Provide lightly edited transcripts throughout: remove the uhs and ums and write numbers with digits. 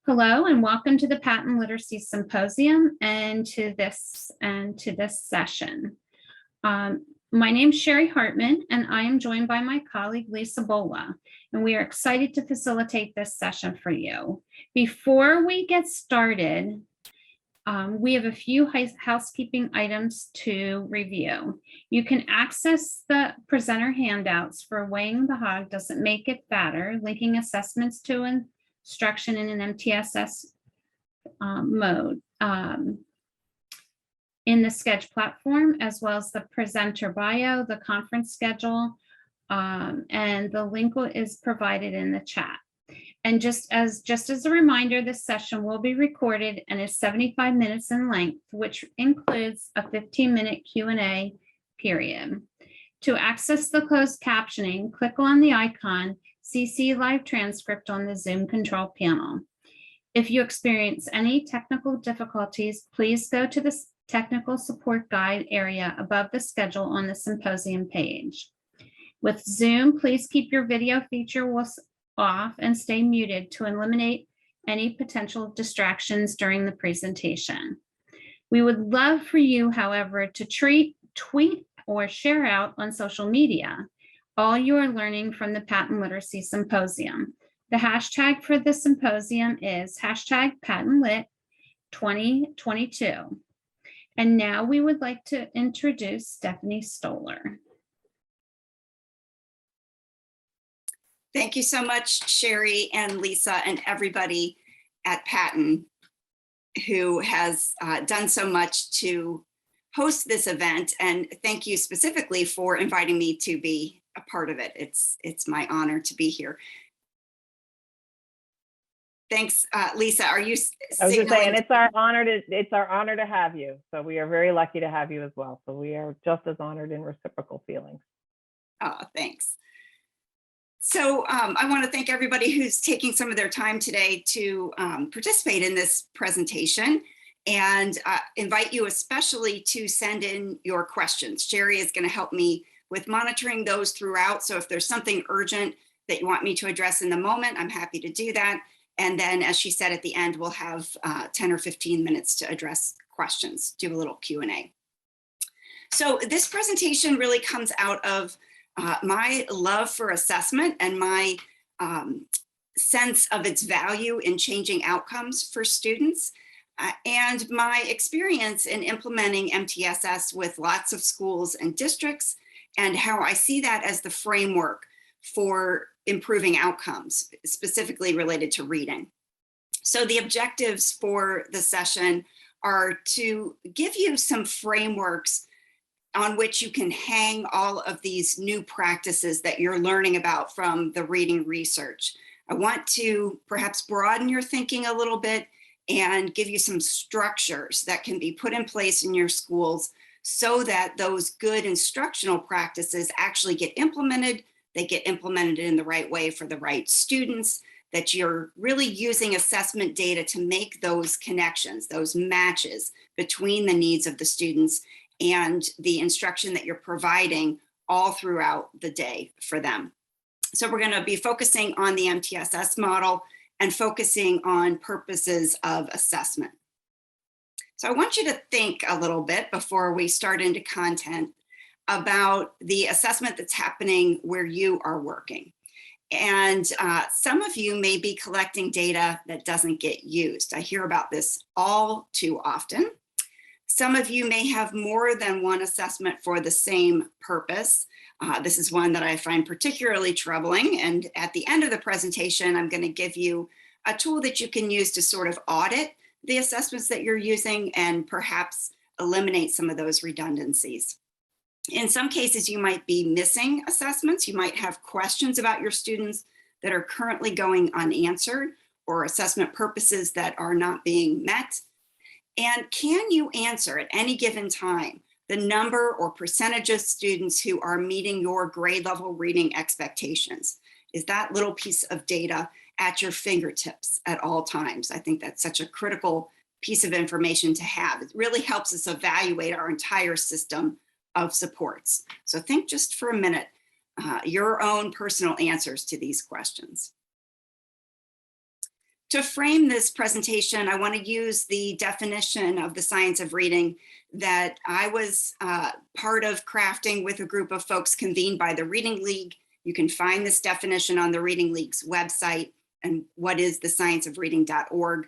Hello and welcome to the Patent Literacy Symposium and to this session. My name is Sherry Hartman and I am joined by my colleague Lisa Bola, and we are excited to facilitate this session for you. Before we get started, we have a few housekeeping items to review. You can access the presenter handouts for Weighing the Hog Doesn't Make It Fatter, linking assessments to instruction in an MTSS mode in the Sketch platform, as well as the presenter bio, the conference schedule, and the link is provided in the chat. And just as a reminder, this session will be recorded and is 75 minutes in length, which includes a 15-minute Q&A period. To access the closed captioning, click on the icon CC Live Transcript on the Zoom control panel. If you experience any technical difficulties, please go to the technical support guide area above the schedule on the symposium page. With Zoom, please keep your video feature off and stay muted to eliminate any potential distractions during the presentation. We would love for you, however, to tweet or share out on social media all you are learning from the Patent Literacy Symposium. The hashtag for the symposium is #PatentLit2022. And now we would like to introduce Stephanie Stoller. Thank you so much, Sherry and Lisa and everybody at Patent who has done so much to host this event. And thank you specifically for inviting me to be a part of it. It's my honor to be here. Thanks, Lisa. Are you? I was just saying it's our honor to have you. So we are very lucky to have you as well. So we are just as honored in reciprocal feelings. Oh, thanks. So I want to thank everybody who's taking some of their time today to participate in this presentation, and invite you especially to send in your questions. Sherry is going to help me with monitoring those throughout. So if there's something urgent that you want me to address in the moment, I'm happy to do that. And then, as she said, at the end, we'll have 10 or 15 minutes to address questions, do a little Q&A. So this presentation really comes out of my love for assessment and my sense of its value in changing outcomes for students, and my experience in implementing MTSS with lots of schools and districts, and how I see that as the framework for improving outcomes, specifically related to reading. So the objectives for the session are to give you some frameworks on which you can hang all of these new practices that you're learning about from the reading research. I want to perhaps broaden your thinking a little bit and give you some structures that can be put in place in your schools so that those good instructional practices actually get implemented. They get implemented in the right way for the right students, that you're really using assessment data to make those connections, those matches between the needs of the students and the instruction that you're providing all throughout the day for them. So we're going to be focusing on the MTSS model and focusing on purposes of assessment. So I want you to think a little bit before we start into content about the assessment that's happening where you are working. And some of you may be collecting data that doesn't get used. I hear about this all too often. Some of you may have more than one assessment for the same purpose. This is one that I find particularly troubling. And at the end of the presentation, I'm going to give you a tool that you can use to sort of audit the assessments that you're using and perhaps eliminate some of those redundancies. In some cases, you might be missing assessments. You might have questions about your students that are currently going unanswered, or assessment purposes that are not being met. And can you answer at any given time the number or percentage of students who are meeting your grade level reading expectations? Is that little piece of data at your fingertips at all times? I think that's such a critical piece of information to have. It really helps us evaluate our entire system of supports. So think just for a minute, your own personal answers to these questions. To frame this presentation, I want to use the definition of the science of reading that I was part of crafting with a group of folks convened by the Reading League. You can find this definition on the Reading League's website and whatisthescienceofreading.org.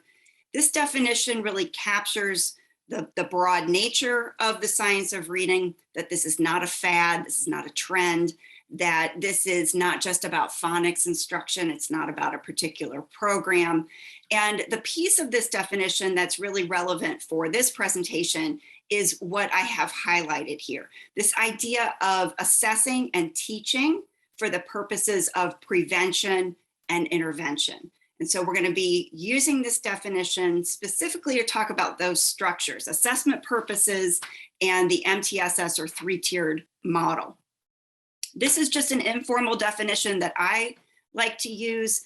This definition really captures the broad nature of the science of reading, that this is not a fad, this is not a trend, that this is not just about phonics instruction, it's not about a particular program. And the piece of this definition that's really relevant for this presentation is what I have highlighted here. This idea of assessing and teaching for the purposes of prevention and intervention. And so we're going to be using this definition specifically to talk about those structures, assessment purposes, and the MTSS or three-tiered model. This is just an informal definition that I like to use.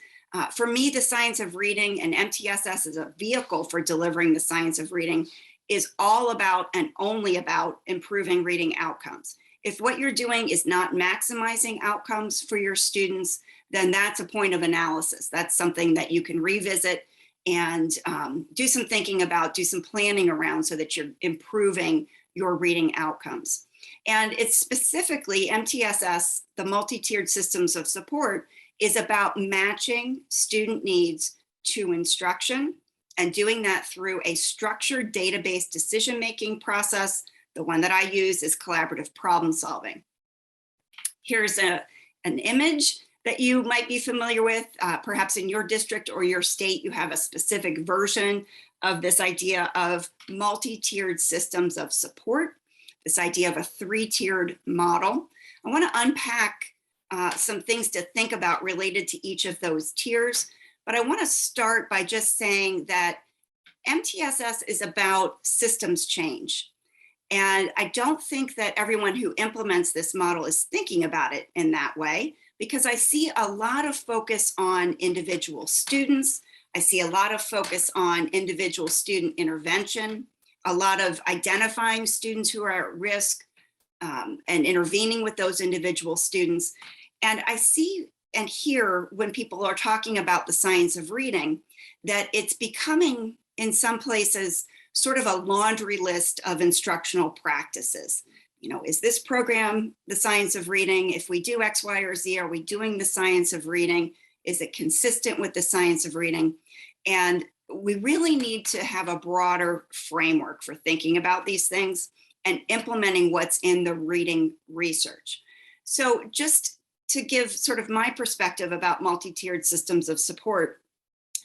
For me, the science of reading and MTSS as a vehicle for delivering the science of reading is all about and only about improving reading outcomes. If what you're doing is not maximizing outcomes for your students, then that's a point of analysis. That's something that you can revisit and do some thinking about, do some planning around so that you're improving your reading outcomes. And it's specifically MTSS, the multi-tiered systems of support, is about matching student needs to instruction and doing that through a structured database decision-making process. The one that I use is collaborative problem solving. Here's an image that you might be familiar with. Perhaps in your district or your state, you have a specific version of this idea of multi-tiered systems of support, this idea of a three-tiered model. I want to unpack some things to think about related to each of those tiers, but I want to start by just saying that MTSS is about systems change. And I don't think that everyone who implements this model is thinking about it in that way, because I see a lot of focus on individual students. I see a lot of focus on individual student intervention, a lot of identifying students who are at risk and intervening with those individual students. And I see and hear when people are talking about the science of reading that it's becoming, in some places, sort of a laundry list of instructional practices. You know, is this program the science of reading? If we do X, Y, or Z, are we doing the science of reading? Is it consistent with the science of reading? And we really need to have a broader framework for thinking about these things and implementing what's in the reading research. So just to give sort of my perspective about multi-tiered systems of support,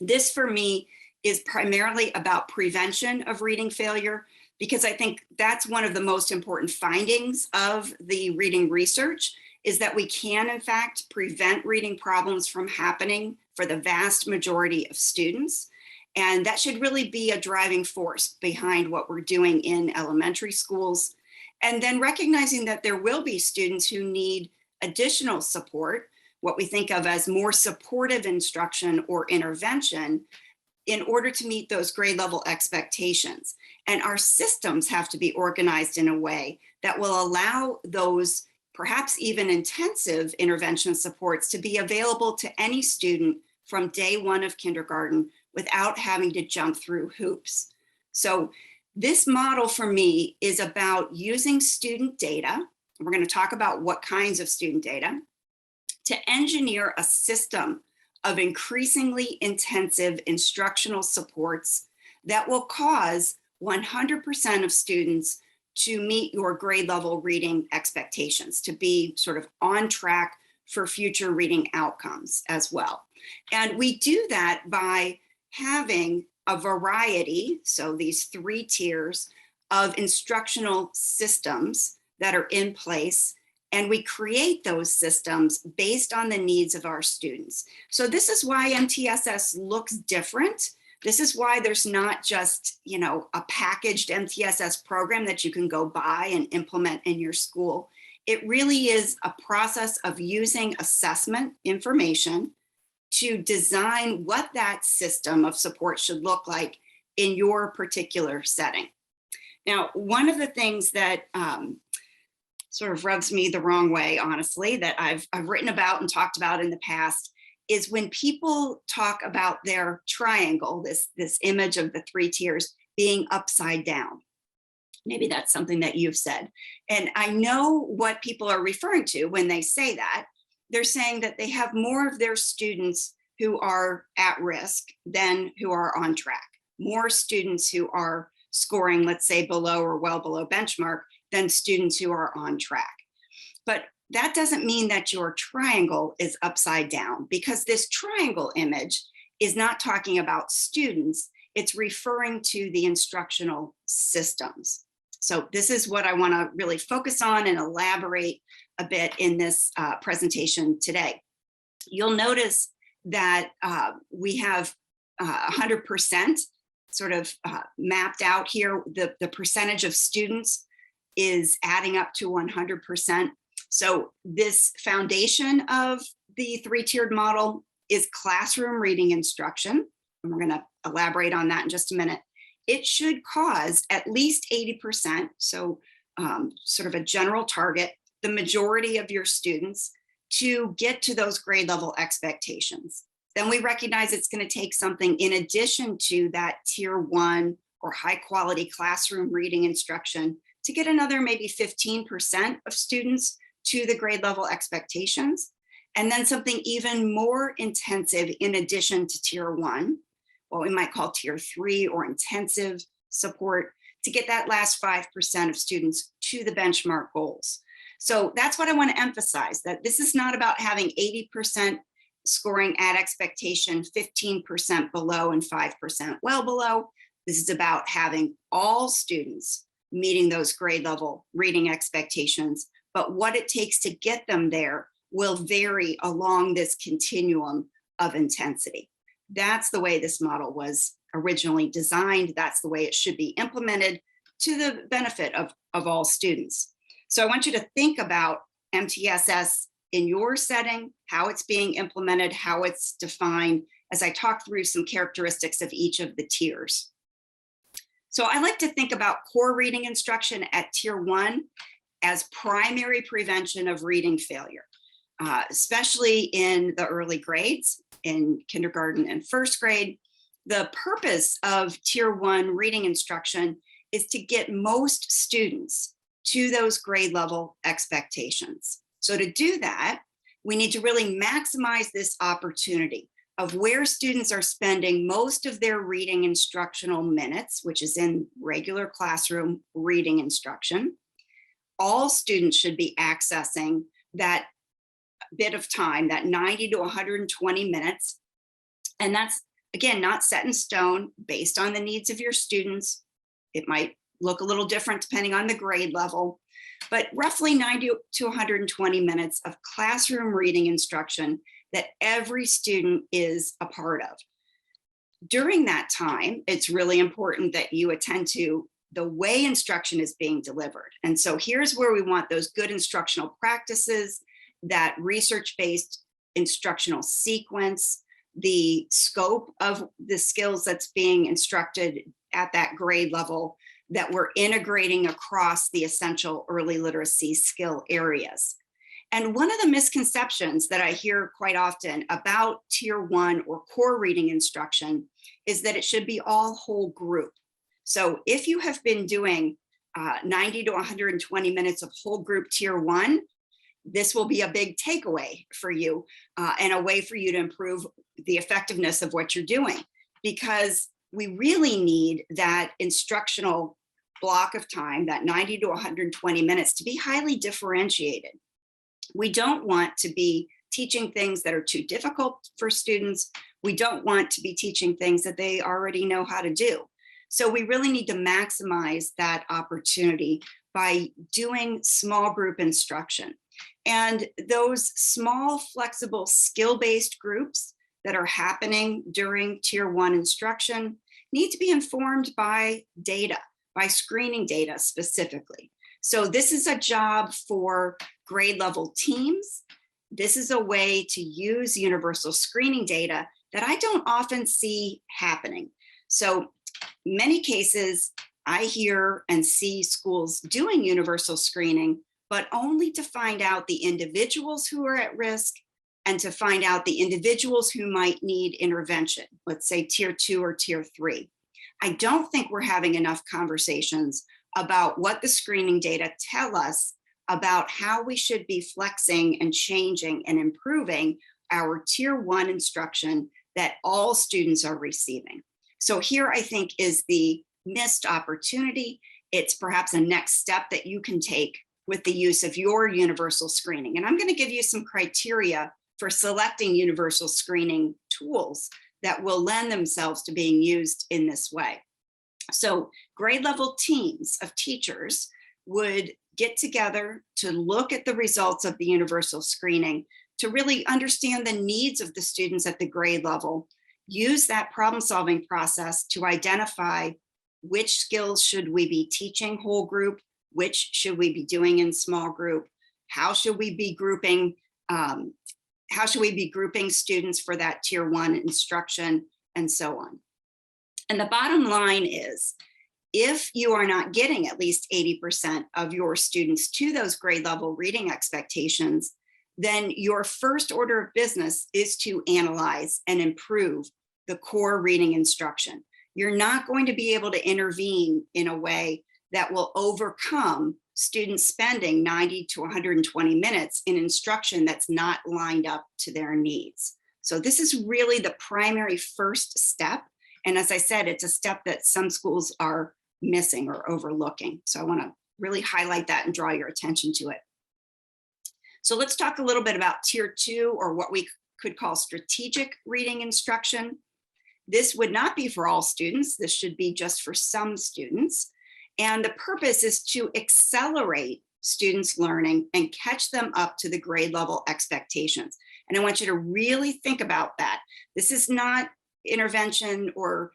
this for me is primarily about prevention of reading failure, because I think that's one of the most important findings of the reading research, is that we can in fact prevent reading problems from happening for the vast majority of students. And that should really be a driving force behind what we're doing in elementary schools. And then recognizing that there will be students who need additional support, what we think of as more supportive instruction or intervention, in order to meet those grade level expectations. And our systems have to be organized in a way that will allow those perhaps even intensive intervention supports to be available to any student from day one of kindergarten without having to jump through hoops. So this model for me is about using student data. We're going to talk about what kinds of student data to engineer a system of increasingly intensive instructional supports that will cause 100% of students to meet your grade level reading expectations, to be sort of on track for future reading outcomes as well. And we do that by having a variety, so these three tiers of instructional systems that are in place, and we create those systems based on the needs of our students. So this is why MTSS looks different. This is why there's not just, you know, a packaged MTSS program that you can go buy and implement in your school. It really is a process of using assessment information to design what that system of support should look like in your particular setting. Now, one of the things that sort of rubs me the wrong way, honestly, that I've written about and talked about in the past is when people talk about their triangle, this image of the 3 tiers being upside down. Maybe that's something that you've said. And I know what people are referring to when they say that. They're saying that they have more of their students who are at risk than who are on track. More students who are scoring, let's say, below or well below benchmark than students who are on track. But that doesn't mean that your triangle is upside down, because this triangle image is not talking about students. It's referring to the instructional systems. So this is what I want to really focus on and elaborate a bit in this presentation today. You'll notice that we have 100% sort of mapped out here. The percentage of students is adding up to 100%. So this foundation of the 3-tiered model is classroom reading instruction. And we're going to elaborate on that in just a minute. It should cause at least 80%, so sort of a general target, the majority of your students to get to those grade level expectations. Then we recognize it's going to take something in addition to that tier 1 or high quality classroom reading instruction to get another maybe 15% of students to the grade level expectations. And then something even more intensive in addition to tier 1, what we might call tier 3 or intensive support, to get that last 5% of students to the benchmark goals. So that's what I want to emphasize, that this is not about having 80% scoring at expectation, 15% below and 5% well below. This is about having all students meeting those grade level reading expectations, but what it takes to get them there will vary along this continuum of intensity. That's the way this model was originally designed. That's the way it should be implemented to the benefit of all students. So I want you to think about MTSS in your setting, how it's being implemented, how it's defined, as I talk through some characteristics of each of the tiers. So I like to think about core reading instruction at tier 1 as primary prevention of reading failure, especially in the early grades, in kindergarten and first grade. The purpose of tier 1 reading instruction is to get most students to those grade level expectations. So to do that, we need to really maximize this opportunity of where students are spending most of their reading instructional minutes, which is in regular classroom reading instruction. All students should be accessing that bit of time, that 90 to 120 minutes. And that's, again, not set in stone, based on the needs of your students. It might look a little different depending on the grade level, but roughly 90 to 120 minutes of classroom reading instruction that every student is a part of. During that time, it's really important that you attend to the way instruction is being delivered. And so here's where we want those good instructional practices, that research-based instructional sequence, the scope of the skills that's being instructed at that grade level, that we're integrating across the essential early literacy skill areas. And one of the misconceptions that I hear quite often about tier 1 or core reading instruction is that it should be all whole group. So if you have been doing 90 to 120 minutes of whole group tier 1, this will be a big takeaway for you and a way for you to improve the effectiveness of what you're doing, because we really need that instructional block of time, that 90 to 120 minutes, to be highly differentiated. We don't want to be teaching things that are too difficult for students. We don't want to be teaching things that they already know how to do. So we really need to maximize that opportunity by doing small group instruction. And those small, flexible, skill-based groups that are happening during tier 1 instruction need to be informed by data, by screening data specifically. So this is a job for grade level teams. This is a way to use universal screening data that I don't often see happening. So many cases, I hear and see schools doing universal screening, but only to find out the individuals who are at risk and to find out the individuals who might need intervention, let's say tier 2 or tier 3. I don't think we're having enough conversations about what the screening data tell us about how we should be flexing and changing and improving our tier 1 instruction that all students are receiving. So here I think is the missed opportunity. It's perhaps a next step that you can take with the use of your universal screening. And I'm going to give you some criteria for selecting universal screening tools that will lend themselves to being used in this way. So grade level teams of teachers would get together to look at the results of the universal screening to really understand the needs of the students at the grade level, use that problem-solving process to identify which skills should we be teaching whole group, which should we be doing in small group, how should we be grouping students for that tier 1 instruction, and so on. And the bottom line is, if you are not getting at least 80% of your students to those grade level reading expectations, then your first order of business is to analyze and improve the core reading instruction. You're not going to be able to intervene in a way that will overcome students spending 90 to 120 minutes in instruction that's not lined up to their needs. So this is really the primary first step. And as I said, it's a step that some schools are missing or overlooking. So I want to really highlight that and draw your attention to it. So let's talk a little bit about tier 2, or what we could call strategic reading instruction. This would not be for all students. This should be just for some students. And the purpose is to accelerate students' learning and catch them up to the grade level expectations. And I want you to really think about that. This is not intervention or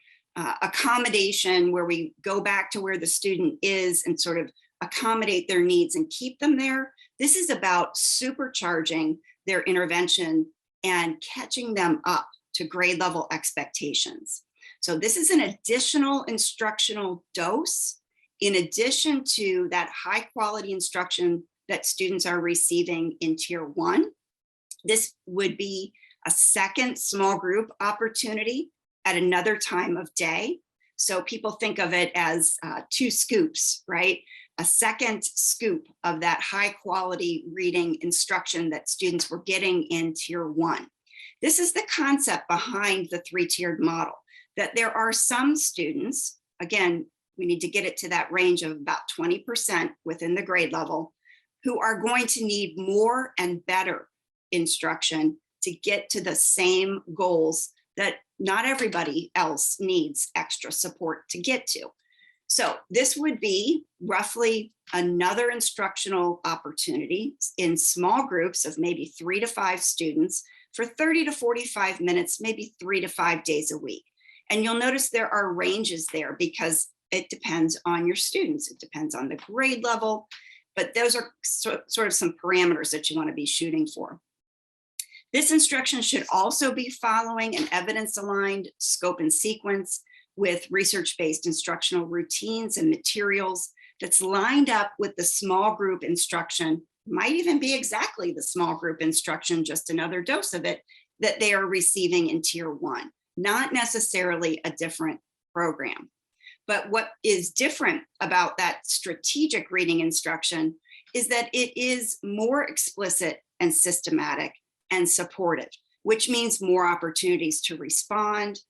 accommodation where we go back to where the student is and sort of accommodate their needs and keep them there. This is about supercharging their intervention and catching them up to grade level expectations. So this is an additional instructional dose in addition to that high quality instruction that students are receiving in tier 1. This would be a second small group opportunity at another time of day. So people think of it as 2 scoops, right? A second scoop of that high quality reading instruction that students were getting in tier 1. This is the concept behind the 3-tiered model, that there are some students, again, we need to get it to that range of about 20% within the grade level, who are going to need more and better instruction to get to the same goals that not everybody else needs extra support to get to. So this would be roughly another instructional opportunity in small groups of maybe 3 to 5 students for 30 to 45 minutes, maybe 3 to 5 days a week. And you'll notice there are ranges there because it depends on your students. It depends on the grade level, but those are sort of some parameters that you want to be shooting for. This instruction should also be following an evidence-aligned scope and sequence with research-based instructional routines and materials that's lined up with the small group instruction, might even be exactly the small group instruction, just another dose of it, that they are receiving in tier 1, not necessarily a different program. But what is different about that strategic reading instruction is that it is more explicit and systematic and supportive, which means more opportunities to respond.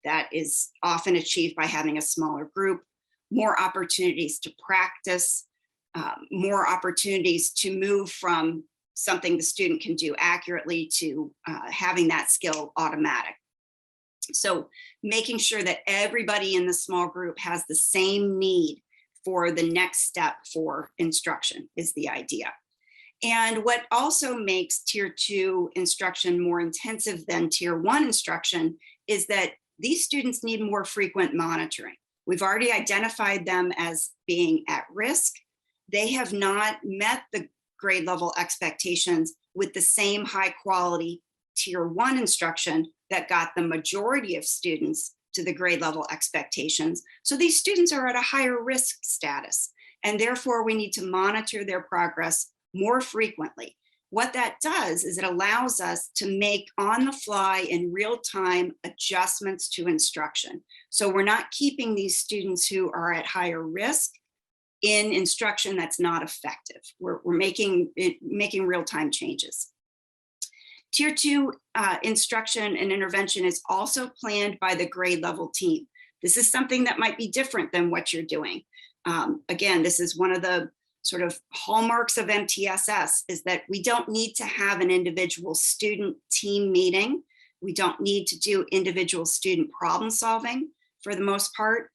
That is often achieved by having a smaller group, more opportunities to practice, more opportunities to move from something the student can do accurately to having that skill automatic. So making sure that everybody in the small group has the same need for the next step for instruction is the idea. And what also makes tier 2 instruction more intensive than tier 1 instruction is that these students need more frequent monitoring. We've already identified them as being at risk. They have not met the grade level expectations with the same high quality tier 1 instruction that got the majority of students to the grade level expectations. So these students are at a higher risk status, and therefore we need to monitor their progress more frequently. What that does is it allows us to make on the fly in real time adjustments to instruction. So we're not keeping these students who are at higher risk in instruction that's not effective. We're making real time changes. Tier 2 instruction and intervention is also planned by the grade level team. This is something that might be different than what you're doing. Again, this is one of the sort of hallmarks of MTSS, is that we don't need to have an individual student team meeting. We don't need to do individual student problem solving for the most part.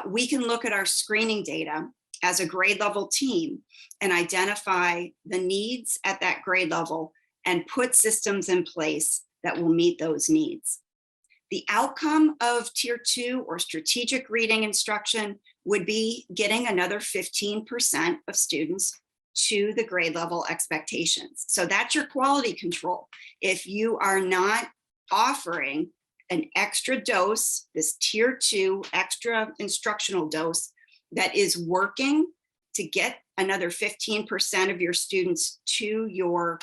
We can look at our screening data as a grade level team and identify the needs at that grade level and put systems in place that will meet those needs. The outcome of Tier 2 or strategic reading instruction would be getting another 15% of students to the grade level expectations. So that's your quality control. If you are not offering an extra dose, this Tier 2 extra instructional dose that is working to get another 15% of your students to your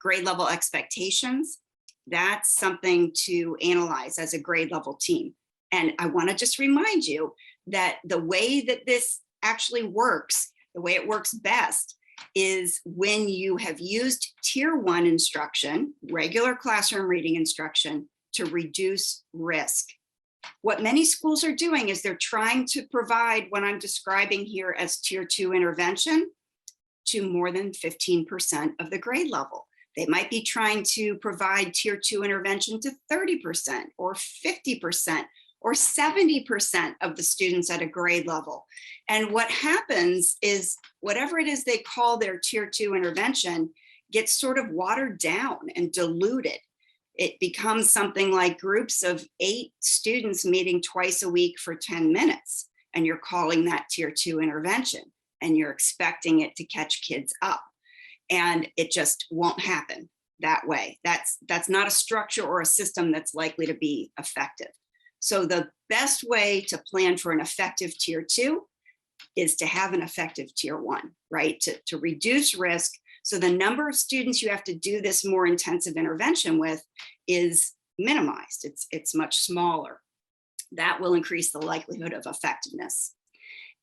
grade level expectations, that's something to analyze as a grade level team. And I want to just remind you that the way that this actually works, the way it works best, is when you have used Tier 1 instruction, regular classroom reading instruction, to reduce risk. What many schools are doing is they're trying to provide what I'm describing here as Tier 2 intervention to more than 15% of the grade level. They might be trying to provide Tier 2 intervention to 30% or 50% or 70% of the students at a grade level. And what happens is whatever it is they call their Tier 2 intervention gets sort of watered down and diluted. It becomes something like groups of 8 students meeting twice a week for 10 minutes. And you're calling that Tier 2 intervention, and you're expecting it to catch kids up. And it just won't happen that way. That's not a structure or a system that's likely to be effective. So the best way to plan for an effective Tier 2 is to have an effective Tier 1, right? To reduce risk. So the number of students you have to do this more intensive intervention with is minimized. It's much smaller. That will increase the likelihood of effectiveness.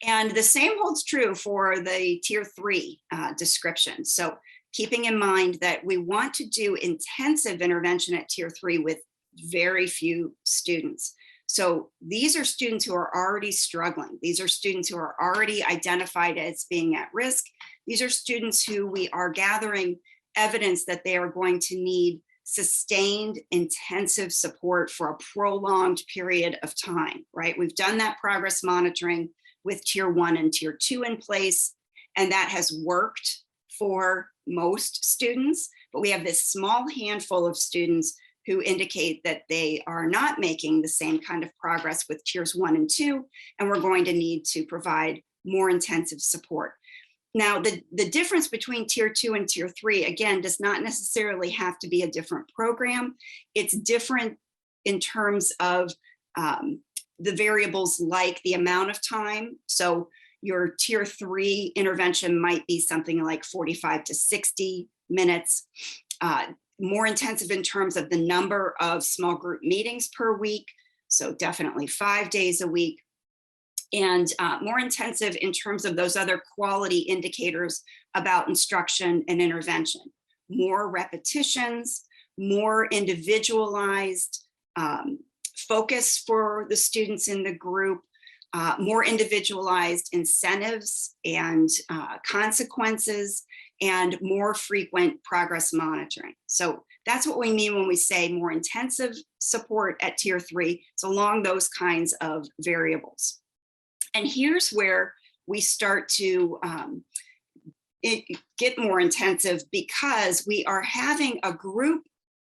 And the same holds true for the Tier 3 description. So keeping in mind that we want to do intensive intervention at Tier 3 with very few students. So these are students who are already struggling. These are students who are already identified as being at risk. These are students who we are gathering evidence that they are going to need sustained intensive support for a prolonged period of time, right? We've done that progress monitoring with Tier 1 and Tier 2 in place, and that has worked for most students, but we have this small handful of students who indicate that they are not making the same kind of progress with Tiers 1 and 2, and we're going to need to provide more intensive support. Now, the difference between Tier 2 and Tier 3, again, does not necessarily have to be a different program. It's different in terms of the variables like the amount of time. So your Tier 3 intervention might be something like 45 to 60 minutes, more intensive in terms of the number of small group meetings per week. So definitely 5 days a week. And more intensive in terms of those other quality indicators about instruction and intervention. More repetitions, more individualized focus for the students in the group, more individualized incentives and consequences, and more frequent progress monitoring. So that's what we mean when we say more intensive support at Tier 3. It's along those kinds of variables. And here's where we start to get more intensive, because we are having a group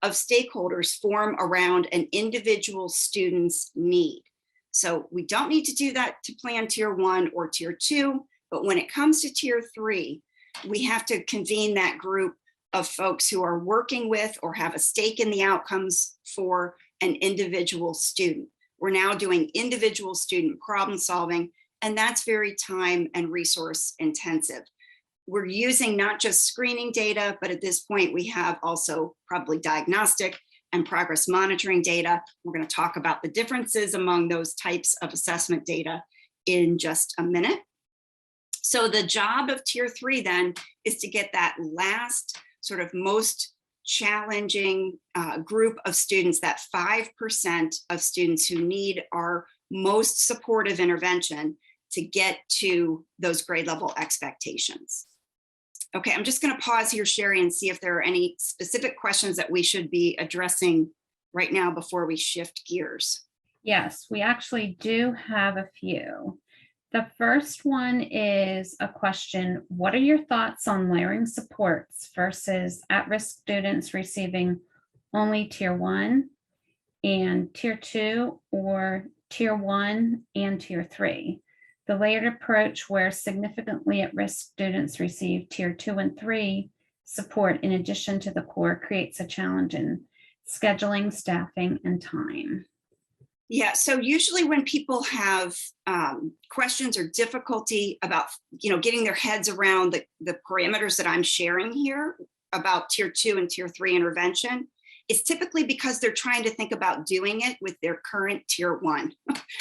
of stakeholders form around an individual student's need. So we don't need to do that to plan Tier 1 or Tier 2, but when it comes to Tier 3, we have to convene that group of folks who are working with or have a stake in the outcomes for an individual student. We're now doing individual student problem solving, and that's very time and resource intensive. we're using not just screening data, but at this point we have also probably diagnostic and progress monitoring data. We're going to talk about the differences among those types of assessment data in just a minute. So the job of Tier 3 then is to get that last sort of most challenging group of students, that 5% of students who need our most supportive intervention, to get to those grade level expectations. Okay, I'm just going to pause here, Sherry, and see if there are any specific questions that we should be addressing right now before we shift gears. Yes, we actually do have a few. The first one is a question: what are your thoughts on layering supports versus at-risk students receiving only Tier 1 and Tier 2, or Tier 1 and Tier 3? The layered approach, where significantly at-risk students receive Tier 2 and 3 support in addition to the core, creates a challenge in scheduling, staffing, and time. Yeah, so usually when people have questions or difficulty about, getting their heads around the parameters that I'm sharing here about Tier 2 and Tier 3 intervention, it's typically because they're trying to think about doing it with their current Tier 1,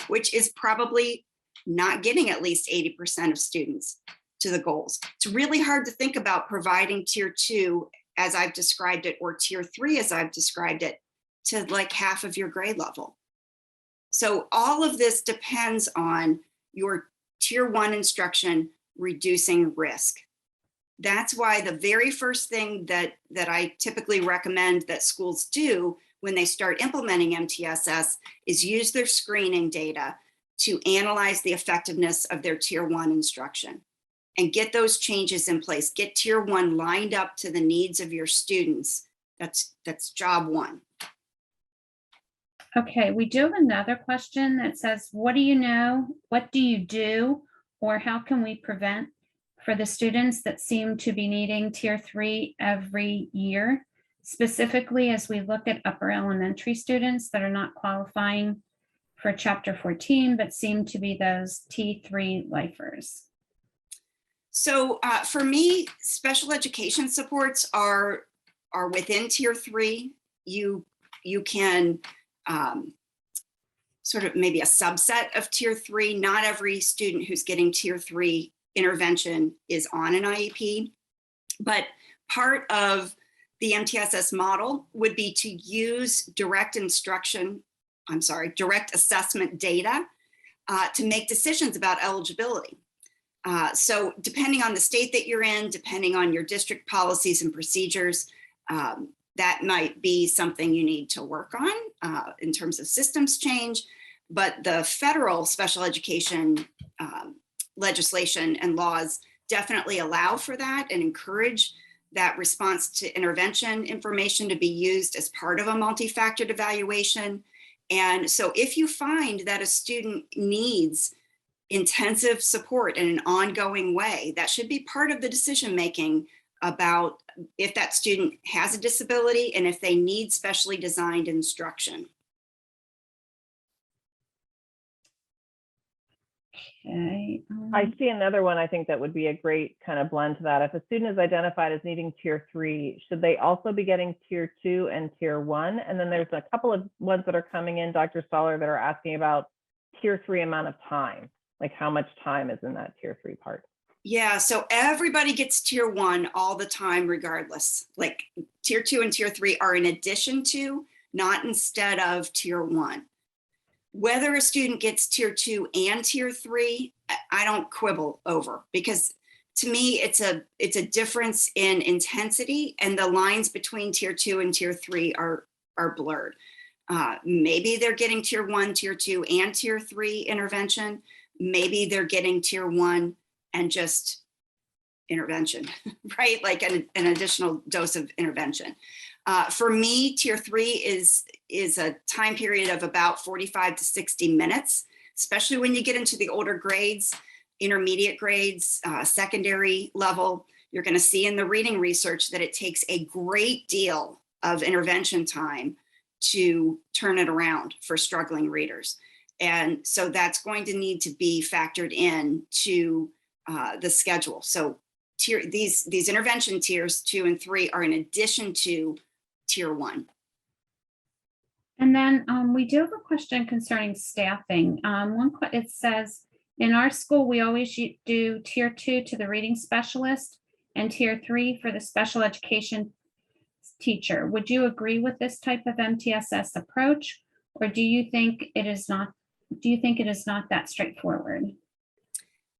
which is probably not getting at least 80% of students to the goals. It's really hard to think about providing Tier 2 as I've described it, or Tier 3 as I've described it, to like half of your grade level. So all of this depends on your Tier 1 instruction reducing risk. That's why the very first thing that I typically recommend that schools do when they start implementing MTSS is use their screening data to analyze the effectiveness of their Tier 1 instruction and get those changes in place. Get Tier 1 lined up to the needs of your students. That's job one. Okay, we do have another question that says, what do you know? What do you do? Or how can we prevent for the students that seem to be needing Tier 3 every year, specifically as we look at upper elementary students that are not qualifying for Chapter 14, but seem to be those T3 lifers? So for me, special education supports are within Tier 3. You can sort of maybe a subset of Tier 3. Not every student who's getting Tier 3 intervention is on an IEP, but part of the MTSS model would be to use direct assessment data to make decisions about eligibility. So depending on the state that you're in, depending on your district policies and procedures, that might be something you need to work on in terms of systems change. But the federal special education legislation and laws definitely allow for that and encourage that response to intervention information to be used as part of a multi-factored evaluation. And so if you find that a student needs intensive support in an ongoing way, that should be part of the decision-making about if that student has a disability and if they need specially designed instruction. Okay. I see another one I think that would be a great kind of blend to that. If a student is identified as needing Tier 3, should they also be getting Tier 2 and Tier 1? And then there's a couple of ones that are coming in, Dr. Stoller, that are asking about Tier 3 amount of time, like how much time is in that Tier 3 part. Yeah, so everybody gets Tier 1 all the time regardless. Like Tier 2 and Tier 3 are in addition to, not instead of Tier 1. Whether a student gets Tier 2 and Tier 3, I don't quibble over, because to me, it's a difference in intensity, and the lines between Tier 2 and Tier 3 are blurred. Maybe they're getting Tier 1, Tier 2, and Tier 3 intervention. Maybe they're getting Tier 1 and just intervention, right? Like an additional dose of intervention. For me, Tier 3 is a time period of about 45 to 60 minutes, especially when you get into the older grades, intermediate grades, secondary level. You're going to see in the reading research that it takes a great deal of intervention time to turn it around for struggling readers. And so that's going to need to be factored in to the schedule. So these intervention tiers 2 and 3 are in addition to tier 1. And then we do have a question concerning staffing. It says, in our school, we always do tier 2 to the reading specialist and tier 3 for the special education teacher. Would you agree with this type of MTSS approach, or do you think it is not that straightforward?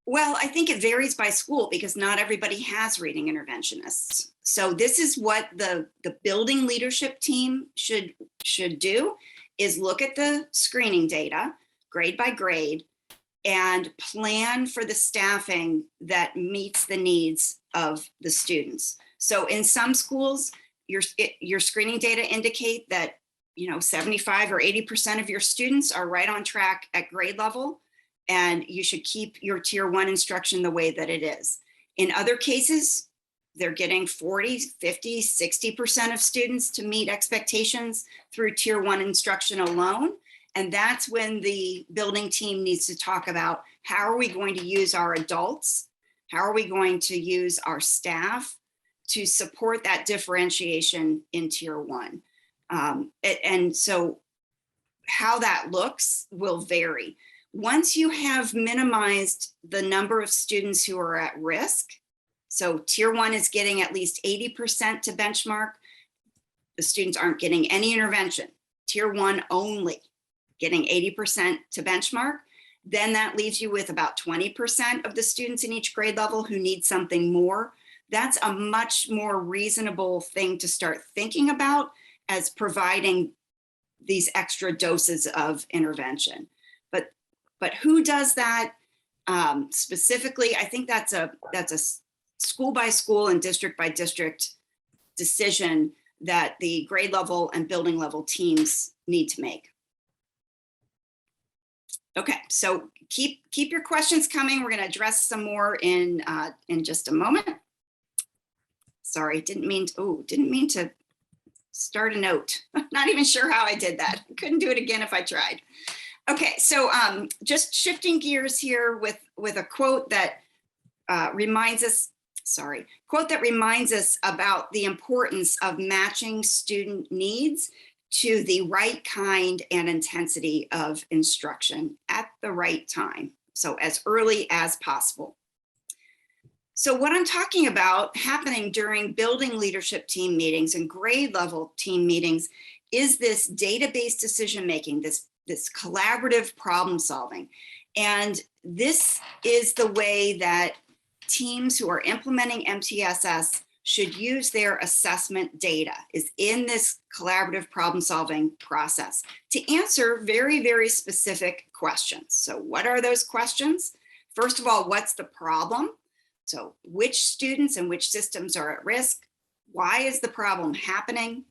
Well, I think it varies by school because not everybody has reading interventionists. So this is what the building leadership team should do, is look at the screening data, grade by grade, and plan for the staffing that meets the needs of the students. So in some schools, your screening data indicate that 75 or 80% of your students are right on track at grade level, and you should keep your tier 1 instruction the way that it is. In other cases, they're getting 40, 50, 60% of students to meet expectations through tier 1 instruction alone. And that's when the building team needs to talk about, how are we going to use our adults? How are we going to use our staff to support that differentiation in tier 1? And so how that looks will vary. Once you have minimized the number of students who are at risk, so tier 1 is getting at least 80% to benchmark, the students aren't getting any intervention. Tier 1 only getting 80% to benchmark, then that leaves you with about 20% of the students in each grade level who need something more. That's a much more reasonable thing to start thinking about as providing these extra doses of intervention. But who does that specifically? I think that's a school by school and district by district decision that the grade level and building level teams need to make. Okay, so keep your questions coming. We're going to address some more in just a moment. Sorry, didn't mean to start a note. I'm not even sure how I did that. I couldn't do it again if I tried. Okay, so just shifting gears here with a quote that reminds us about the importance of matching student needs to the right kind and intensity of instruction at the right time, so as early as possible. So what I'm talking about happening during building leadership team meetings and grade level team meetings is this database decision making, this collaborative problem solving. And this is the way that teams who are implementing MTSS should use their assessment data, is in this collaborative problem solving process to answer very, very specific questions. So what are those questions? First of all, what's the problem? So which students and which systems are at risk? Why is the problem happening?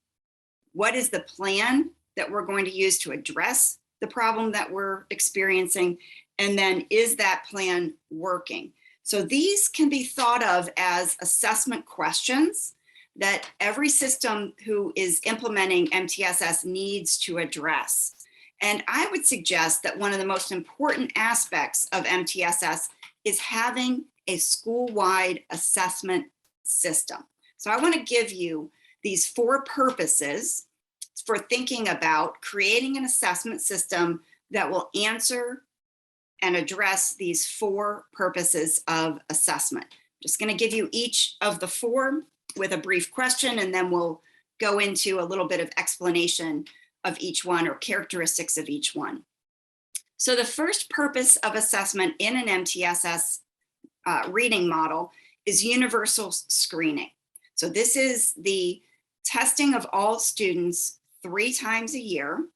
What is the plan that we're going to use to address the problem that we're experiencing? And then, is that plan working? So these can be thought of as assessment questions that every system who is implementing MTSS needs to address. And I would suggest that one of the most important aspects of MTSS is having a school-wide assessment system. So I want to give you these 4 purposes for thinking about creating an assessment system that will answer and address these 4 purposes of assessment. I'm just going to give you each of the 4 with a brief question, and then we'll go into a little bit of explanation of each one or characteristics of each one. So the first purpose of assessment in an MTSS reading model is universal screening. So this is the testing of all students 3 times a year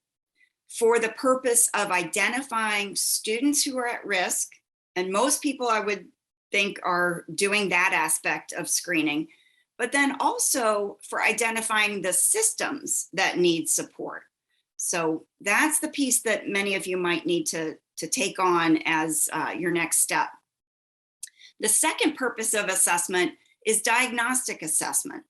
for the purpose of identifying students who are at risk. And most people, I would think, are doing that aspect of screening, but then also for identifying the systems that need support. So that's the piece that many of you might need to take on as your next step. The second purpose of assessment is diagnostic assessment.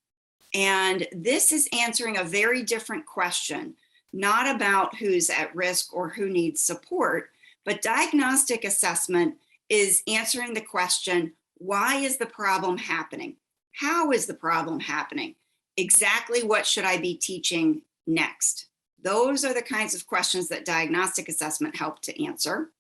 And this is answering a very different question, not about who's at risk or who needs support, but diagnostic assessment is answering the question, Why is the problem happening? How is the problem happening? Exactly what should I be teaching next? Those are the kinds of questions that diagnostic assessment help to answer.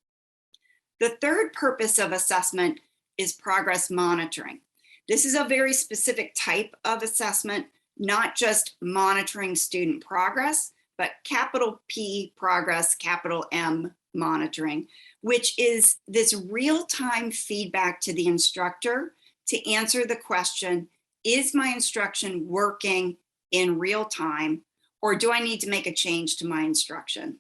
The third purpose of assessment is progress monitoring. This is a very specific type of assessment, not just monitoring student progress, but capital P progress, capital M monitoring, which is this real-time feedback to the instructor to answer the question, is my instruction working in real time, or do I need to make a change to my instruction?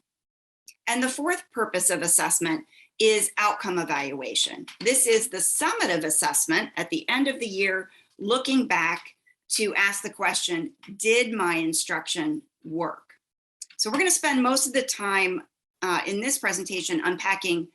And the fourth purpose of assessment is outcome evaluation. This is the summative assessment at the end of the year, looking back to ask the question, did my instruction work? So we're going to spend most of the time in this presentation unpacking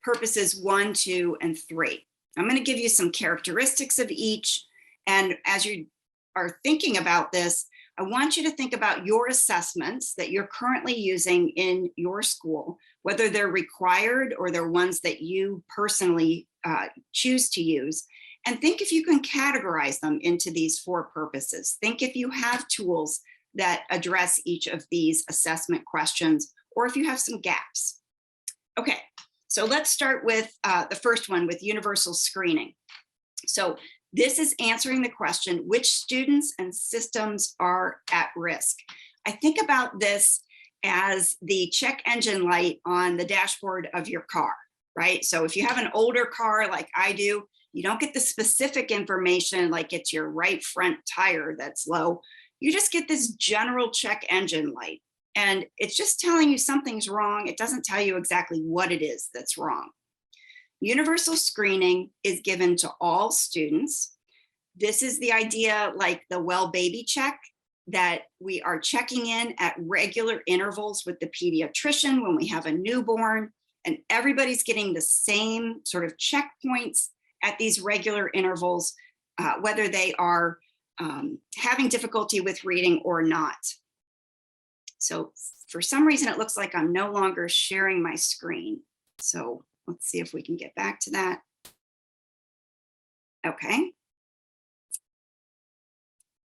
purposes 1, 2, and 3. I'm going to give you some characteristics of each. And as you are thinking about this, I want you to think about your assessments that you're currently using in your school, whether they're required or they're ones that you personally choose to use. And think if you can categorize them into these 4 purposes. Think if you have tools that address each of these assessment questions, or if you have some gaps. Okay, so let's start with the first one, with universal screening. So this is answering the question, which students and systems are at risk? I think about this as the check engine light on the dashboard of your car, right? So if you have an older car like I do, you don't get the specific information like it's your right front tire that's low. You just get this general check engine light, and it's just telling you something's wrong. It doesn't tell you exactly what it is that's wrong. Universal screening is given to all students. This is the idea, like the well baby check, that we are checking in at regular intervals with the pediatrician when we have a newborn, and everybody's getting the same sort of checkpoints at these regular intervals, whether they are having difficulty with reading or not. So for some reason, it looks like I'm no longer sharing my screen. So let's see if we can get back to that. Okay.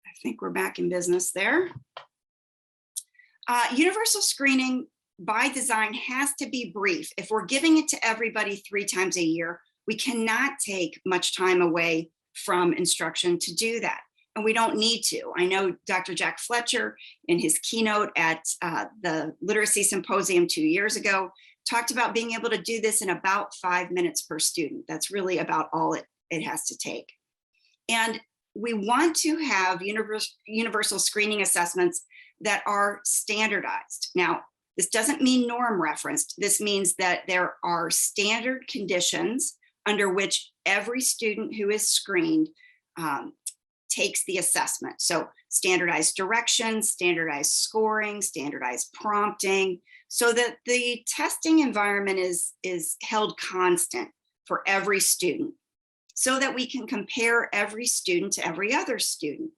I think we're back in business there. Universal screening by design has to be brief. If we're giving it to everybody 3 times a year, we cannot take much time away from instruction to do that. And we don't need to. I know Dr. Jack Fletcher, in his keynote at the Literacy Symposium 2 years ago, talked about being able to do this in about 5 minutes per student. That's really about all it has to take. And we want to have universal screening assessments that are standardized. Now, this doesn't mean norm referenced. This means that there are standard conditions under which every student who is screened takes the assessment. So standardized directions, standardized scoring, standardized prompting, so that the testing environment is held constant for every student, so that we can compare every student to every other student.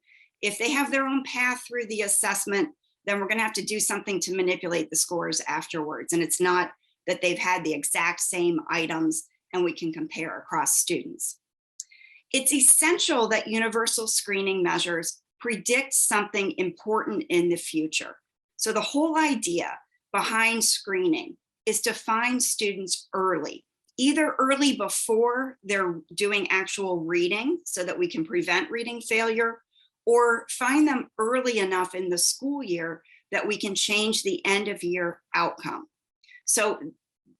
If they have their own path through the assessment, then we're going to have to do something to manipulate the scores afterwards. And it's not that they've had the exact same items and we can compare across students. It's essential that universal screening measures predict something important in the future. So the whole idea behind screening is to find students early, either early before they're doing actual reading so that we can prevent reading failure, or find them early enough in the school year that we can change the end of year outcome. So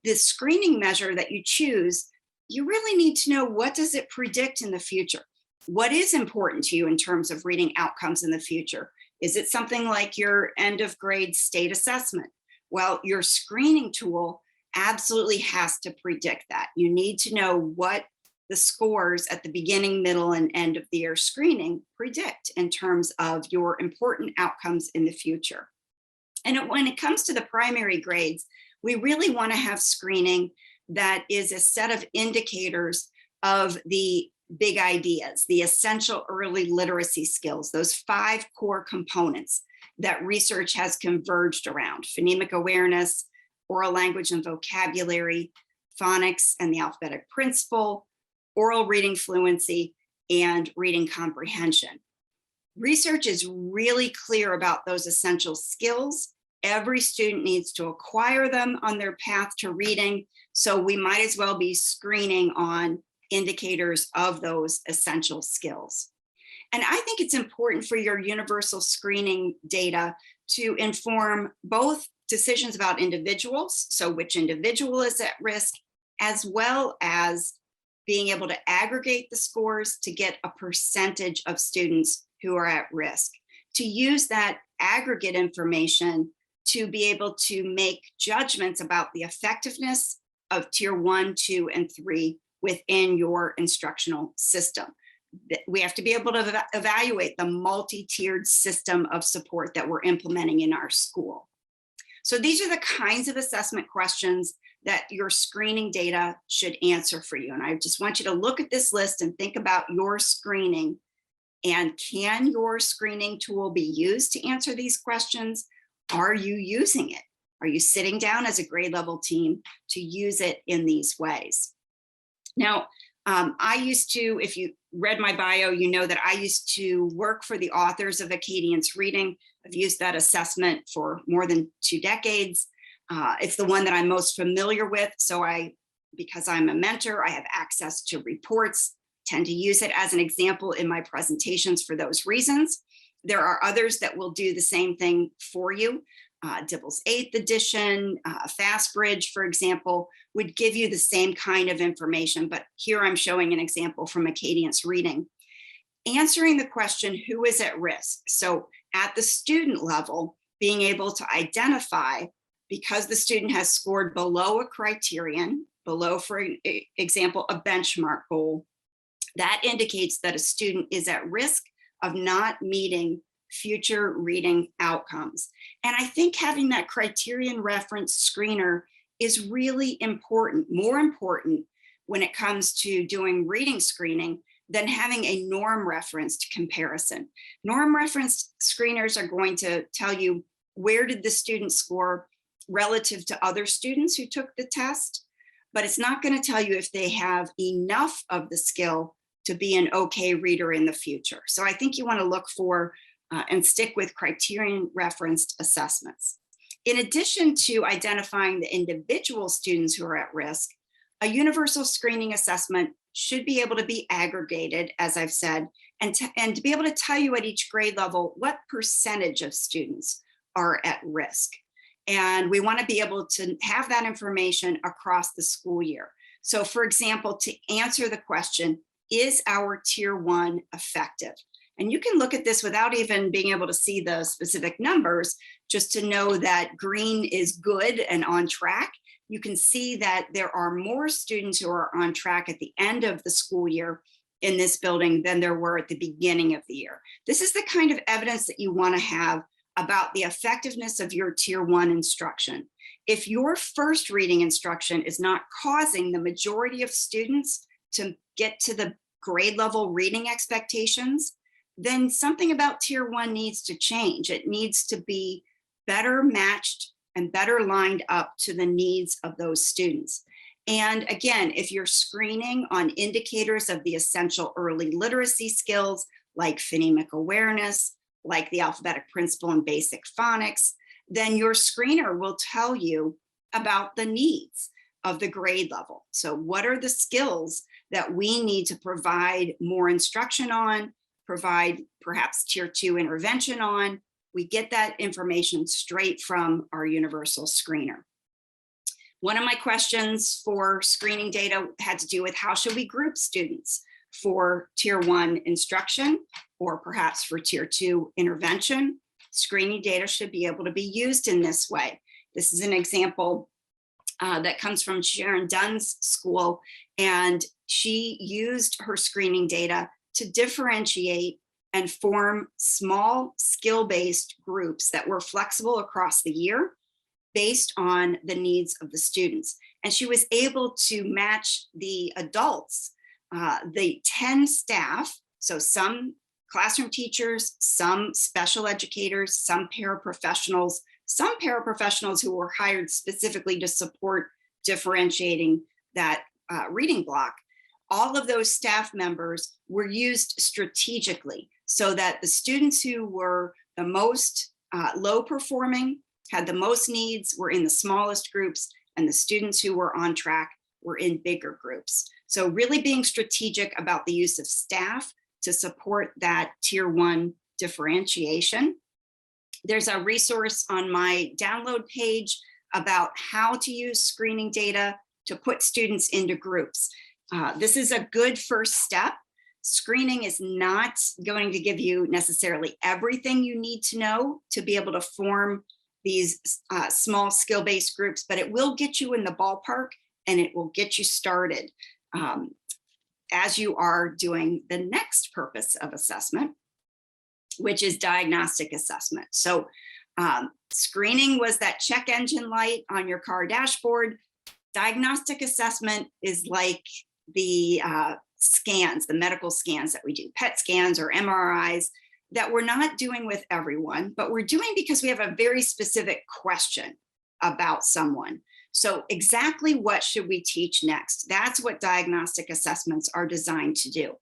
the screening measure that you choose, you really need to know, what does it predict in the future? What is important to you in terms of reading outcomes in the future? Is it something like your end of grade state assessment? Well, your screening tool absolutely has to predict that. You need to know what the scores at the beginning, middle, and end of the year screening predict in terms of your important outcomes in the future. And when it comes to the primary grades, we really want to have screening that is a set of indicators of the big ideas, the essential early literacy skills, those 5 core components that research has converged around: phonemic awareness, oral language and vocabulary, phonics and the alphabetic principle, oral reading fluency, and reading comprehension. Research is really clear about those essential skills. Every student needs to acquire them on their path to reading, so we might as well be screening on indicators of those essential skills. And I think it's important for your universal screening data to inform both decisions about individuals, so which individual is at risk, as well as being able to aggregate the scores to get a percentage of students who are at risk. To use that aggregate information to be able to make judgments about the effectiveness of tier 1, 2, and 3 within your instructional system. We have to be able to evaluate the multi-tiered system of support that we're implementing in our school. So these are the kinds of assessment questions that your screening data should answer for you. And I just want you to look at this list and think about your screening. And can your screening tool be used to answer these questions? Are you using it? Are you sitting down as a grade level team to use it in these ways? Now, I used to, if you read my bio, you know that I used to work for the authors of Acadience Reading. I've used that assessment for more than 2 decades. It's the one that I'm most familiar with. So because I'm a mentor, I have access to reports, tend to use it as an example in my presentations for those reasons. There are others that will do the same thing for you. Dibble's 8th edition, FastBridge, for example, would give you the same kind of information, but here I'm showing an example from Acadience Reading. Answering the question, who is at risk? So at the student level, being able to identify, because the student has scored below a criterion, below, for example, a benchmark goal, that indicates that a student is at risk of not meeting future reading outcomes. And I think having that criterion reference screener is really important, more important when it comes to doing reading screening than having a norm referenced comparison. Norm referenced screeners are going to tell you where did the student score relative to other students who took the test, but it's not going to tell you if they have enough of the skill to be an okay reader in the future. So I think you want to look for and stick with criterion referenced assessments. In addition to identifying the individual students who are at risk, a universal screening assessment should be able to be aggregated, as I've said, and to be able to tell you at each grade level what percentage of students are at risk. And we want to be able to have that information across the school year. So for example, to answer the question, is our tier 1 effective? And you can look at this without even being able to see the specific numbers, just to know that green is good and on track. You can see that there are more students who are on track at the end of the school year in this building than there were at the beginning of the year. This is the kind of evidence that you want to have about the effectiveness of your tier 1 instruction. If your first reading instruction is not causing the majority of students to get to the grade level reading expectations, then something about tier 1 needs to change. It needs to be better matched and better lined up to the needs of those students. And again, if you're screening on indicators of the essential early literacy skills, like phonemic awareness, like the alphabetic principle and basic phonics, then your screener will tell you about the needs of the grade level. So what are the skills that we need to provide more instruction on, provide perhaps tier 2 intervention on? We get that information straight from our universal screener. One of my questions for screening data had to do with how should we group students for tier 1 instruction or perhaps for tier 2 intervention. Screening data should be able to be used in this way. This is an example that comes from Sharon Dunn's school, and she used her screening data to differentiate and form small skill-based groups that were flexible across the year based on the needs of the students. And she was able to match the adults, the 10 staff, so some classroom teachers, some special educators, some paraprofessionals who were hired specifically to support differentiating that reading block, all of those staff members were used strategically so that the students who were the most low performing, had the most needs, were in the smallest groups, and the students who were on track were in bigger groups. So really being strategic about the use of staff to support that tier 1 differentiation. There's a resource on my download page about how to use screening data to put students into groups. This is a good first step. Screening is not going to give you necessarily everything you need to know to be able to form these small skill-based groups, but it will get you in the ballpark and it will get you started as you are doing the next purpose of assessment, which is diagnostic assessment. So screening was that check engine light on your car dashboard. Diagnostic assessment is like the scans, the medical scans that we do, PET scans or MRIs, that we're not doing with everyone, but we're doing because we have a very specific question about someone. So exactly what should we teach next? That's what diagnostic assessments are designed to do.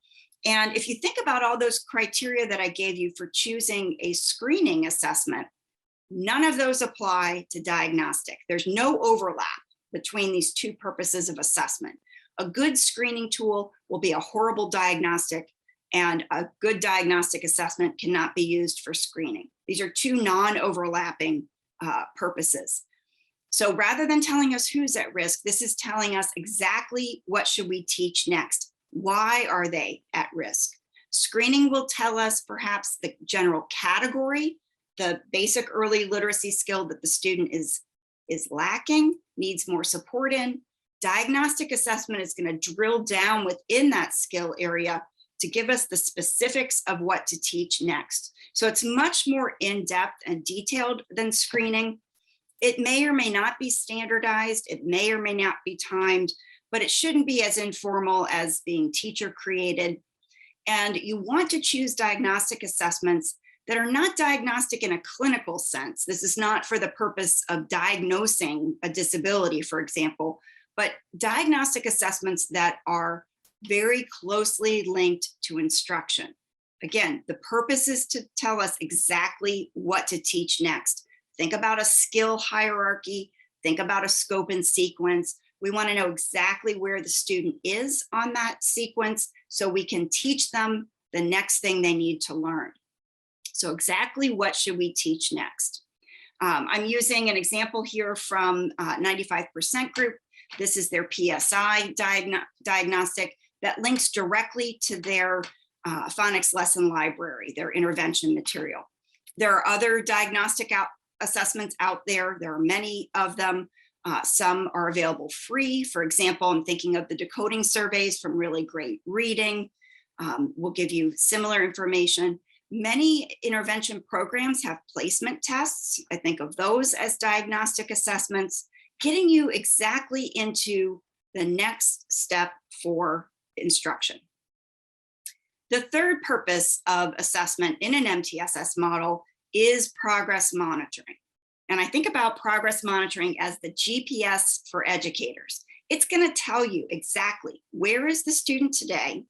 And if you think about all those criteria that I gave you for choosing a screening assessment, none of those apply to diagnostic. There's no overlap between these two purposes of assessment. A good screening tool will be a horrible diagnostic, and a good diagnostic assessment cannot be used for screening. These are two non-overlapping purposes. So rather than telling us who's at risk, this is telling us exactly what should we teach next. Why are they at risk? Screening will tell us perhaps the general category, the basic early literacy skill that the student is lacking, needs more support in. Diagnostic assessment is going to drill down within that skill area to give us the specifics of what to teach next. So it's much more in-depth and detailed than screening. It may or may not be standardized. It may or may not be timed, but it shouldn't be as informal as being teacher created. And you want to choose diagnostic assessments that are not diagnostic in a clinical sense. This is not for the purpose of diagnosing a disability, for example, but diagnostic assessments that are very closely linked to instruction. Again, the purpose is to tell us exactly what to teach next. Think about a skill hierarchy, think about a scope and sequence. We want to know exactly where the student is on that sequence so we can teach them the next thing they need to learn. So exactly what should we teach next? I'm using an example here from 95% group. This is their PSI diagnostic that links directly to their phonics lesson library, their intervention material. There are other diagnostic assessments out there. There are many of them. Some are available free. For example, I'm thinking of the decoding surveys from Really Great Reading. Will give you similar information. Many intervention programs have placement tests. I think of those as diagnostic assessments, getting you exactly into the next step for instruction. The third purpose of assessment in an MTSS model is progress monitoring. And I think about progress monitoring as the GPS for educators. It's going to tell you exactly where is the student today,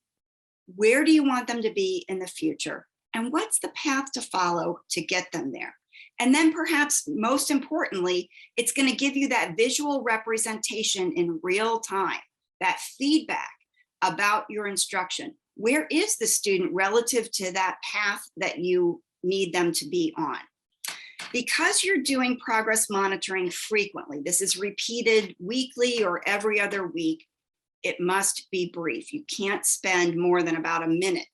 where do you want them to be in the future, and what's the path to follow to get them there. And then perhaps most importantly, it's going to give you that visual representation in real time, that feedback about your instruction. Where is the student relative to that path that you need them to be on? Because you're doing progress monitoring frequently, this is repeated weekly or every other week, it must be brief. You can't spend more than about a minute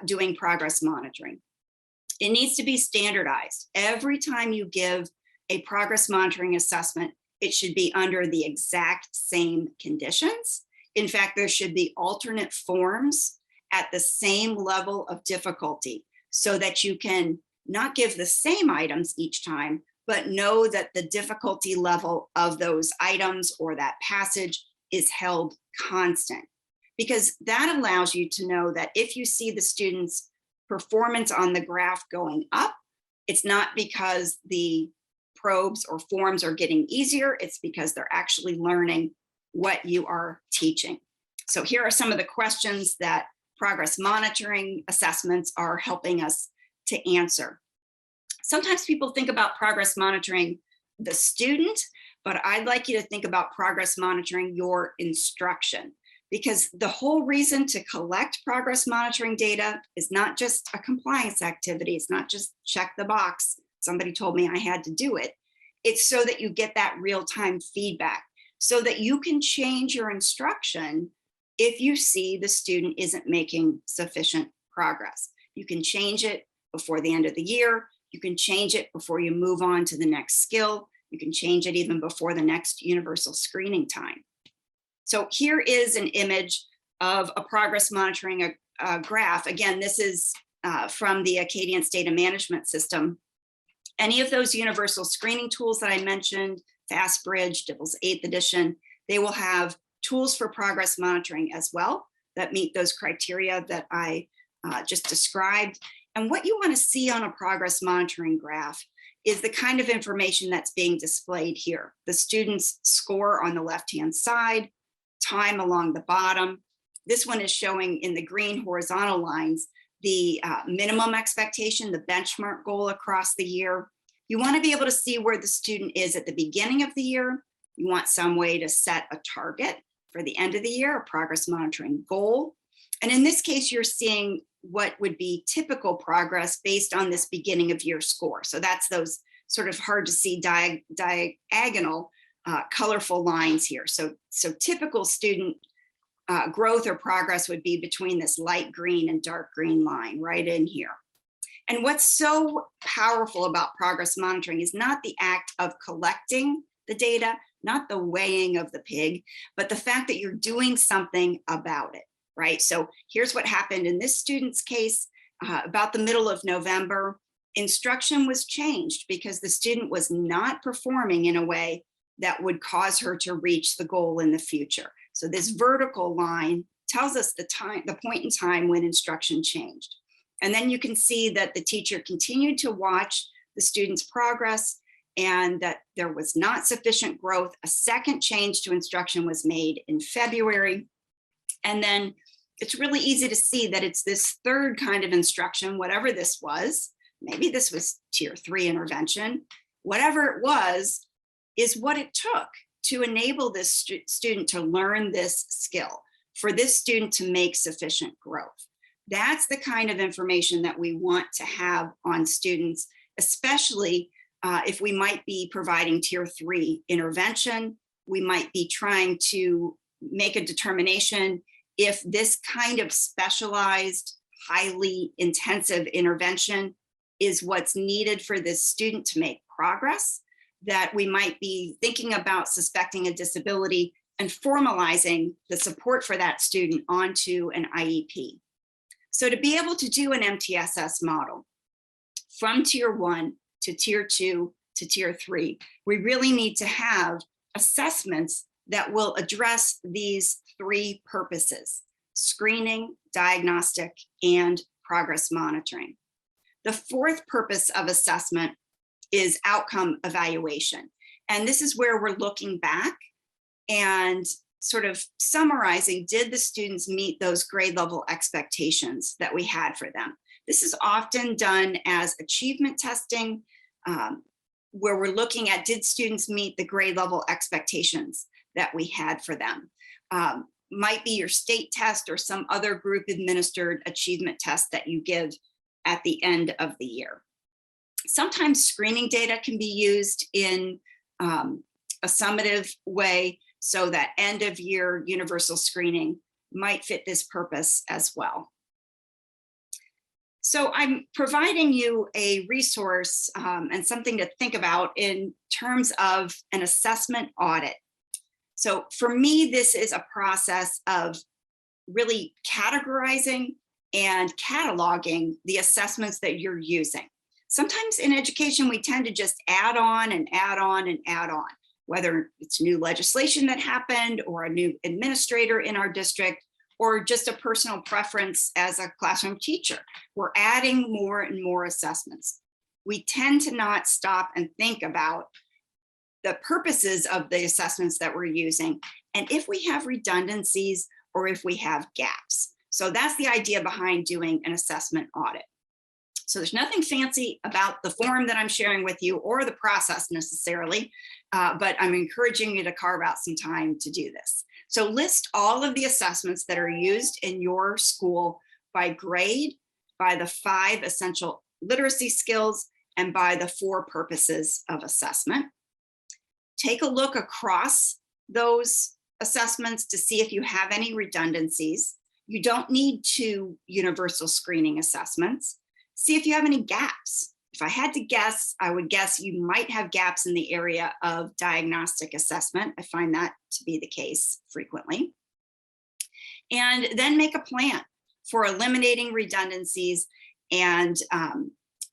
doing progress monitoring. It needs to be standardized. Every time you give a progress monitoring assessment, it should be under the exact same conditions. In fact, there should be alternate forms at the same level of difficulty so that you can not give the same items each time, but know that the difficulty level of those items or that passage is held constant. Because that allows you to know that if you see the student's performance on the graph going up, it's not because the probes or forms are getting easier, it's because they're actually learning what you are teaching. So here are some of the questions that progress monitoring assessments are helping us to answer. Sometimes people think about progress monitoring the student, but I'd like you to think about progress monitoring your instruction, because the whole reason to collect progress monitoring data is not just a compliance activity. It's not just check the box. Somebody told me I had to do it. It's so that you get that real-time feedback, so that you can change your instruction if you see the student isn't making sufficient progress. You can change it before the end of the year. You can change it before you move on to the next skill. You can change it even before the next universal screening time. So here is an image of a progress monitoring graph. Again, this is from the Acadience data management system. Any of those universal screening tools that I mentioned, FastBridge, DIBELS 8th edition, they will have tools for progress monitoring as well that meet those criteria that I just described. And what you want to see on a progress monitoring graph is the kind of information that's being displayed here. The student's score on the left-hand side, time along the bottom. This one is showing in the green horizontal lines the minimum expectation, the benchmark goal across the year. You want to be able to see where the student is at the beginning of the year. You want some way to set a target for the end of the year, a progress monitoring goal. And in this case, you're seeing what would be typical progress based on this beginning of year score. So that's those sort of hard to see diagonal colorful lines here. So typical student growth or progress would be between this light green and dark green line right in here. And what's so powerful about progress monitoring is not the act of collecting the data, not the weighing of the pig, but the fact that you're doing something about it, right? So here's what happened in this student's case. About the middle of November, instruction was changed because the student was not performing in a way that would cause her to reach the goal in the future. So this vertical line tells us the point in time when instruction changed. And then you can see that the teacher continued to watch the student's progress and that there was not sufficient growth. A second change to instruction was made in February. And then it's really easy to see that it's this third kind of instruction, whatever this was, maybe this was tier 3 intervention, whatever it was, is what it took to enable this student to learn this skill, for this student to make sufficient growth. That's the kind of information that we want to have on students, especially if we might be providing tier 3 intervention. We might be trying to make a determination if this kind of specialized, highly intensive intervention is what's needed for this student to make progress, that we might be thinking about suspecting a disability and formalizing the support for that student onto an IEP. So to be able to do an MTSS model from tier 1 to tier 2 to tier 3, we really need to have assessments that will address these 3 purposes: screening, diagnostic, and progress monitoring. The 4th purpose of assessment is outcome evaluation. And this is where we're looking back and sort of summarizing, did the students meet those grade level expectations that we had for them? This is often done as achievement testing, where we're looking at, did students meet the grade level expectations that we had for them? Might be your state test or some other group administered achievement test that you give at the end of the year. Sometimes screening data can be used in a summative way, so that end of year universal screening might fit this purpose as well. So I'm providing you a resource and something to think about in terms of an assessment audit. So for me, this is a process of really categorizing and cataloging the assessments that you're using. Sometimes in education, we tend to just add on and add on and add on, whether it's new legislation that happened or a new administrator in our district, or just a personal preference as a classroom teacher. We're adding more and more assessments. We tend to not stop and think about the purposes of the assessments that we're using. And if we have redundancies or if we have gaps. So that's the idea behind doing an assessment audit. So there's nothing fancy about the form that I'm sharing with you or the process necessarily, but I'm encouraging you to carve out some time to do this. So list all of the assessments that are used in your school by grade, by the 5 essential literacy skills, and by the 4 purposes of assessment. Take a look across those assessments to see if you have any redundancies. You don't need 2 universal screening assessments. See if you have any gaps. If I had to guess, I would guess you might have gaps in the area of diagnostic assessment. I find that to be the case frequently. And then make a plan for eliminating redundancies and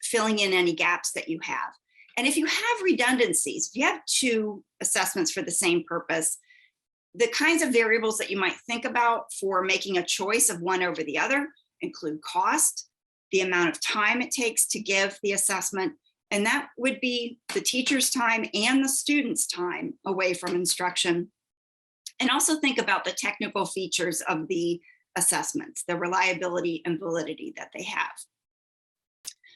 filling in any gaps that you have. And if you have redundancies, if you have 2 assessments for the same purpose, the kinds of variables that you might think about for making a choice of one over the other include cost, the amount of time it takes to give the assessment, and that would be the teacher's time and the student's time away from instruction. And also think about the technical features of the assessments, the reliability and validity that they have.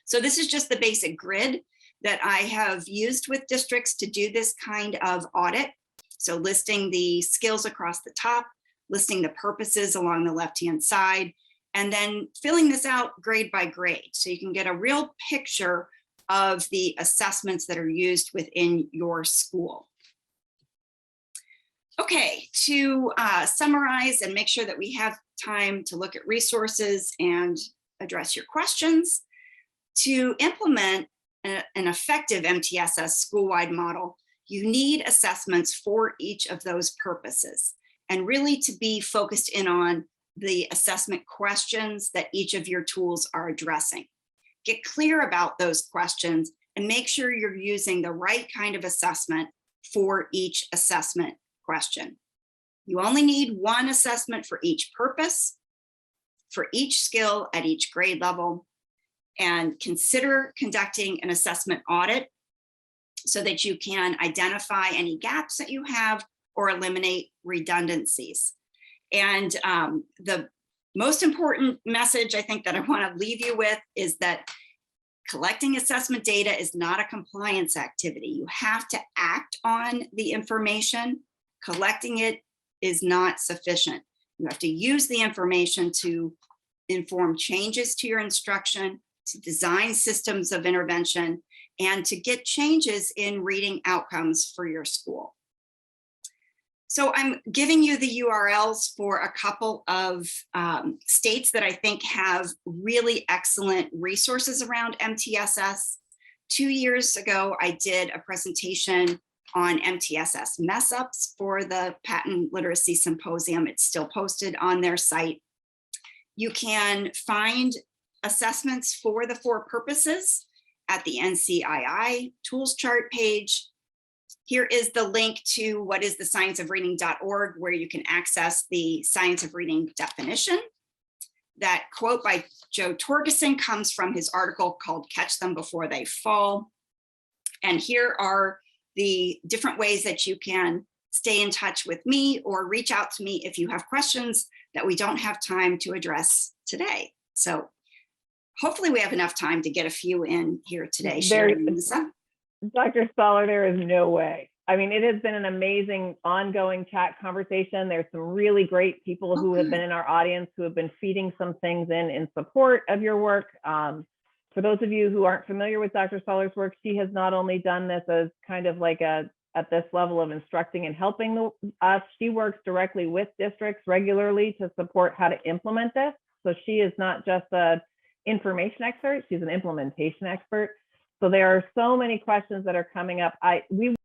So this is just the basic grid that I have used with districts to do this kind of audit. So listing the skills across the top, listing the purposes along the left-hand side, and then filling this out grade by grade. So you can get a real picture of the assessments that are used within your school. Okay, to summarize and make sure that we have time to look at resources and address your questions, to implement an effective MTSS school-wide model, you need assessments for each of those purposes, and really to be focused in on the assessment questions that each of your tools are addressing. Get clear about those questions and make sure you're using the right kind of assessment for each assessment question. You only need 1 assessment for each purpose, for each skill at each grade level, and consider conducting an assessment audit so that you can identify any gaps that you have or eliminate redundancies. And the most important message I think that I want to leave you with is that collecting assessment data is not a compliance activity. You have to act on the information. Collecting it is not sufficient. You have to use the information to inform changes to your instruction, to design systems of intervention, and to get changes in reading outcomes for your school. So I'm giving you the URLs for a couple of states that I think have really excellent resources around MTSS. 2 years ago, I did a presentation on MTSS mess ups for the Patent Literacy Symposium. It's still posted on their site. You can find assessments for the 4 purposes at the NCII tools chart page. Here is the link to whatisthescienceofreading.org, where you can access the science of reading definition. That quote by Joe Torgeson comes from his article called Catch Them Before They Fall. And here are the different ways that you can stay in touch with me or reach out to me if you have questions that we don't have time to address today. So hopefully we have enough time to get a few in here today. Dr. Stoller, there is no way. I mean, it has been an amazing ongoing chat conversation. There's some really great people who have been in our audience who have been feeding some things in support of your work. For those of you who aren't familiar with Dr. Stoller's work, she has not only done this as kind of like at this level of instructing and helping us, she works directly with districts regularly to support how to implement this. So she is not just an information expert, she's an implementation expert. So there are so many questions that are coming up. We